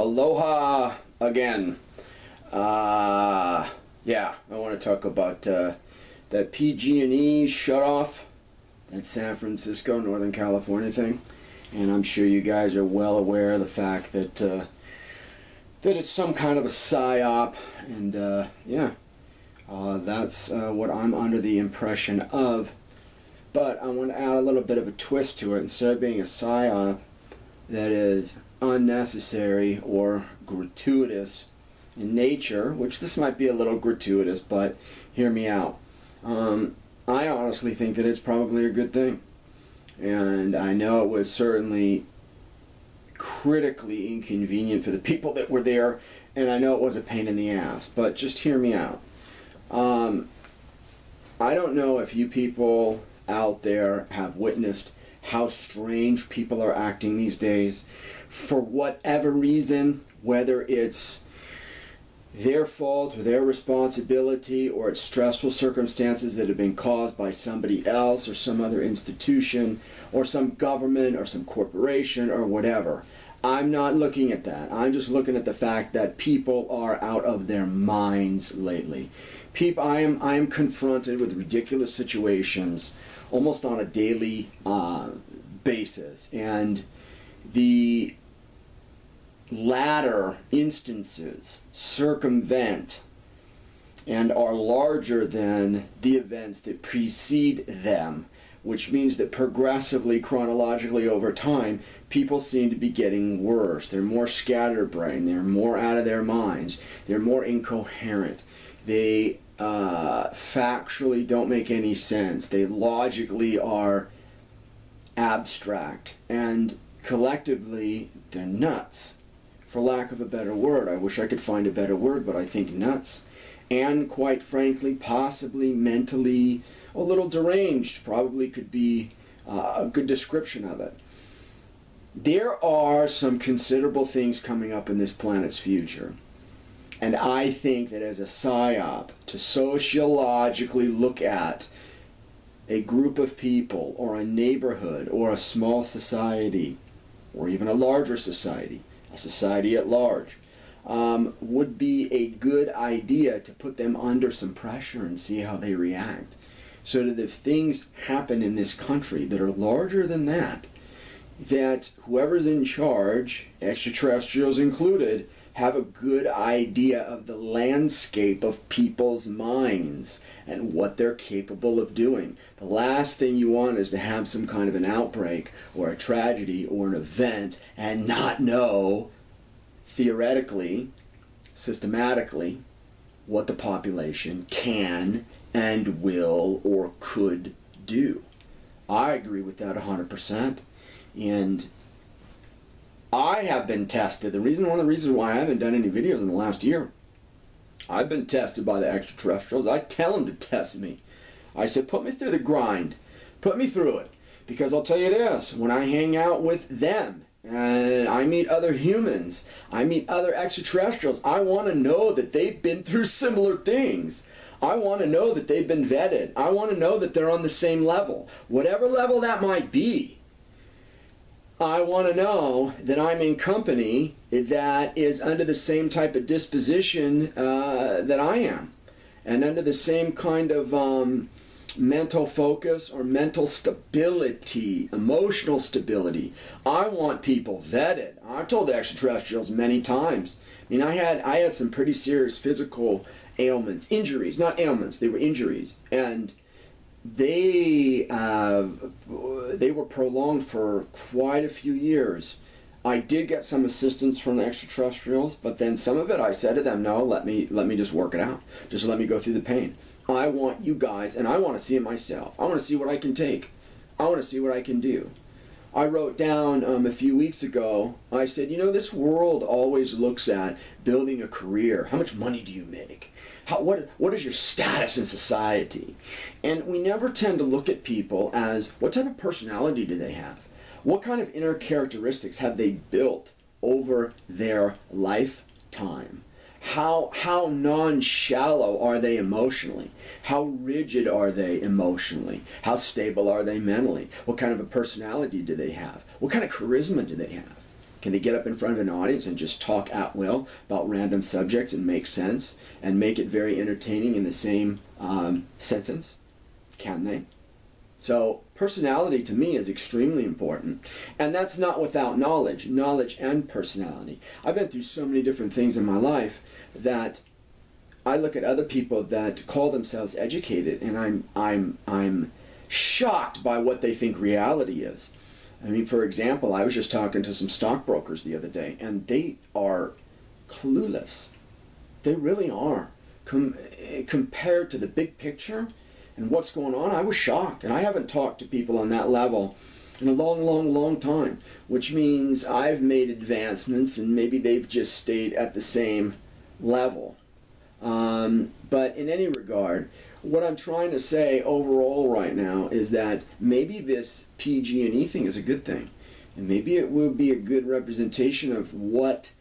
Aloha again. Yeah, I want to talk about that Pg&E shut-off, that San Francisco, Northern California thing. And I'm sure you guys are well aware of the fact that that it's some kind of a psyop, and yeah, that's what I'm under the impression of. But I want to add a little bit of a twist to it. Instead of being a psyop that is unnecessary or gratuitous in nature, which this might be a little gratuitous, but hear me out. I honestly think that it's probably a good thing. And I know it was certainly critically inconvenient for the people that were there, and I know it was a pain in the ass, but just hear me out. I don't know if you people out there have witnessed how strange people are acting these days for whatever reason, whether it's their fault or their responsibility, or it's stressful circumstances that have been caused by somebody else or some other institution or some government or some corporation or whatever. I'm not looking at that. I'm just looking at the fact that people are out of their minds lately. I am confronted with ridiculous situations almost on a daily basis, and the latter instances circumvent and are larger than the events that precede them, which means that progressively, chronologically over time, people seem to be getting worse. They're more scatterbrained, they're more out of their minds, they're more incoherent, they factually don't make any sense, they logically are abstract, and collectively they're nuts, for lack of a better word. I wish I could find a better word, but I think nuts. And quite frankly, possibly mentally a little deranged probably could be a good description of it. There are some considerable things coming up in this planet's future. And I think that as a psyop, to sociologically look at a group of people or a neighborhood or a small society or even a larger society, a society at large, would be a good idea to put them under some pressure and see how they react. So that if things happen in this country that are larger than that whoever's in charge, extraterrestrials included, have a good idea of the landscape of people's minds and what they're capable of doing. The last thing you want is to have some kind of an outbreak or a tragedy or an event and not know, theoretically, systematically, what the population can and will or could do. I agree with that 100%. And I have been tested. One of the reasons why I haven't done any videos in the last year, I've been tested by the extraterrestrials. I tell them to test me. I said, put me through the grind. Put me through it. Because I'll tell you this, when I hang out with them, and I meet other humans, I meet other extraterrestrials, I want to know that they've been through similar things. I want to know that they've been vetted. I want to know that they're on the same level. Whatever level that might be. I want to know that I'm in company that is under the same type of disposition that I am, and under the same kind of mental focus or mental stability, emotional stability. I want people vetted. I've told the extraterrestrials many times. I mean, I had some pretty serious physical ailments, injuries, not ailments, they were injuries, and they were prolonged for quite a few years. I did get some assistance from the extraterrestrials, but then some of it I said to them, no, let me just work it out. Just let me go through the pain. I want you guys, and I want to see it myself. I want to see what I can take. I want to see what I can do. I wrote down a few weeks ago, I said, you know, this world always looks at building a career. How much money do you make? What is your status in society? And we never tend to look at people as, what type of personality do they have? What kind of inner characteristics have they built over their lifetime? How non-shallow are they emotionally? How rigid are they emotionally? How stable are they mentally? What kind of a personality do they have? What kind of charisma do they have? Can they get up in front of an audience and just talk at will about random subjects and make sense and make it very entertaining in the same sentence? Can they? So personality to me is extremely important, and that's not without knowledge and personality. I've been through so many different things in my life that I look at other people that call themselves educated, and I'm shocked by what they think reality is. I mean, for example, I was just talking to some stockbrokers the other day, and they are clueless. They really are. Compared to the big picture and what's going on, I was shocked. And I haven't talked to people on that level in a long time, which means I've made advancements and maybe they've just stayed at the same level. But in any regard, what I'm trying to say overall right now is that maybe this Pg&E thing is a good thing. And maybe it will be a good representation of what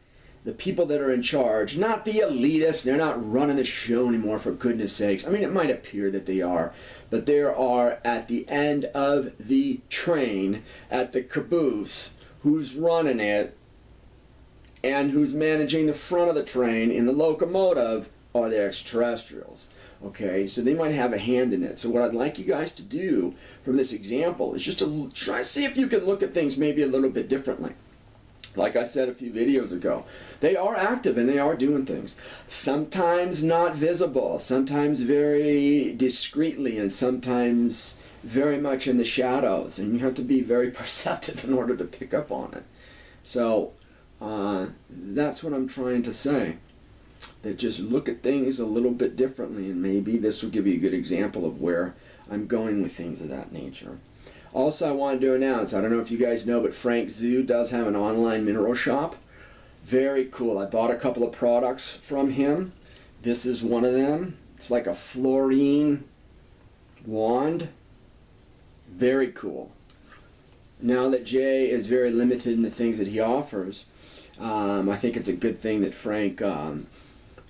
the people that are in charge, not the elitists, they're not running the show anymore, for goodness sakes. I mean, it might appear that they are, but there are at the end of the train, at the caboose, who's running it and who's managing the front of the train in the locomotive are the extraterrestrials. Okay, so they might have a hand in it. So what I'd like you guys to do from this example is just to try to see if you can look at things maybe a little bit differently. Like I said a few videos ago, they are active and they are doing things. Sometimes not visible, sometimes very discreetly, and sometimes very much in the shadows. And you have to be very perceptive in order to pick up on it. So that's what I'm trying to say. That just look at things a little bit differently, and maybe this will give you a good example of where I'm going with things of that nature. Also, I wanted to announce, I don't know if you guys know, but Frank Zoo does have an online mineral shop. Very cool. I bought a couple of products from him. This is one of them. It's like a fluorine wand. Very cool. Now that Jay is very limited in the things that he offers, I think it's a good thing that Frank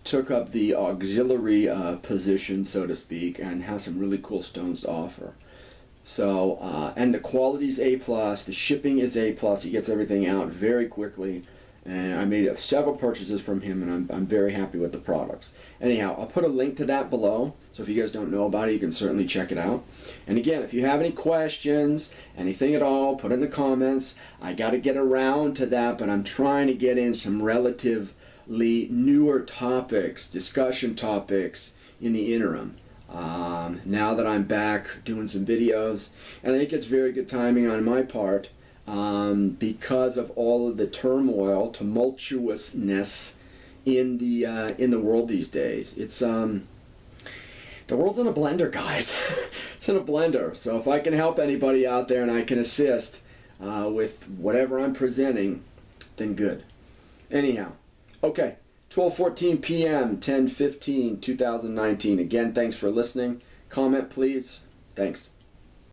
took up the auxiliary position, so to speak, and has some really cool stones to offer. So, and the quality is A+, the shipping is A+, he gets everything out very quickly, and I made several purchases from him, and I'm very happy with the products. Anyhow, I'll put a link to that below, so if you guys don't know about it, you can certainly check it out. And again, if you have any questions, anything at all, put it in the comments. I got to get around to that, but I'm trying to get in some relatively newer topics, discussion topics in the interim. Now that I'm back doing some videos, and I think it's very good timing on my part because of all of the turmoil, tumultuousness in the world these days. It's the world's in a blender, guys. It's in a blender. So if I can help anybody out there and I can assist with whatever I'm presenting, then good. Anyhow, okay. 12:14 p.m., 10/15/2019. Again, thanks for listening. Comment, please. Thanks.